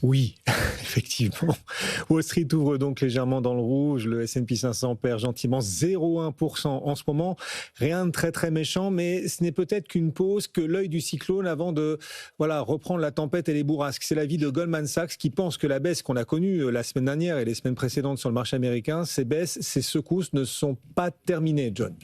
Oui, effectivement. Wall Street ouvre donc légèrement dans le rouge. Le S&P 500 perd gentiment 0,1% en ce moment. Rien de très très méchant, mais ce n'est peut-être qu'une pause, que l'œil du cyclone avant de reprendre la tempête et les bourrasques. C'est l'avis de Goldman Sachs qui pense que la baisse qu'on a connue la semaine dernière et les semaines précédentes sur le marché américain, ces baisses, ces secousses ne sont pas terminées, John.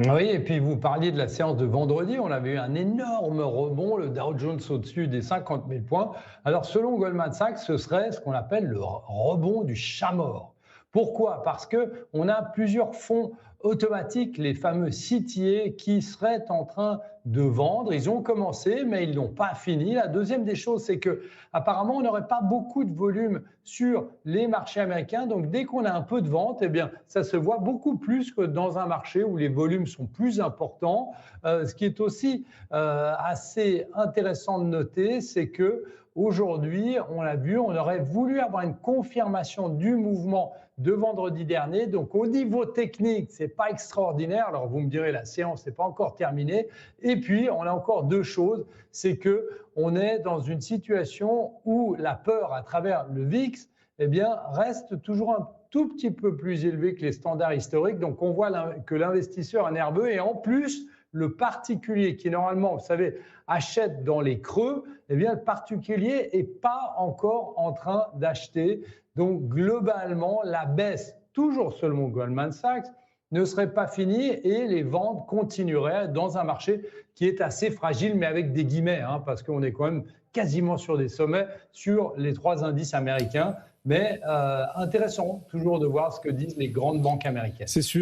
Oui, et puis vous parliez de la séance de vendredi, on avait eu un énorme rebond, le Dow Jones au-dessus des 50 000 points. Alors selon Goldman Sachs, ce serait ce qu'on appelle le rebond du chat mort. Pourquoi? Parce qu'on a plusieurs fonds automatiques, les fameux CTA, qui seraient en train de vendre. Ils ont commencé, mais ils n'ont pas fini. La deuxième des choses, c'est que apparemment, on n'aurait pas beaucoup de volume sur les marchés américains. Donc, dès qu'on a un peu de vente, eh bien, ça se voit beaucoup plus que dans un marché où les volumes sont plus importants. Ce qui est aussi assez intéressant de noter, c'est que aujourd'hui, on l'a vu, on aurait voulu avoir une confirmation du mouvement de vendredi dernier. Donc, au niveau technique, ce n'est pas extraordinaire. Alors, vous me direz, la séance n'est pas encore terminée. Et puis, on a encore deux choses. C'est qu'on est dans une situation où la peur à travers le VIX reste toujours un tout petit peu plus élevée que les standards historiques. Donc, on voit que l'investisseur est nerveux. Et en plus, le particulier qui, normalement, vous savez, achète dans les creux, le particulier n'est pas encore en train d'acheter. Donc, globalement, la baisse, toujours selon Goldman Sachs, ne serait pas finie et les ventes continueraient dans un marché qui est assez fragile, mais avec des guillemets, parce qu'on est quand même quasiment sur des sommets sur les trois indices américains. Mais intéressant toujours de voir ce que disent les grandes banques américaines. C'est sûr.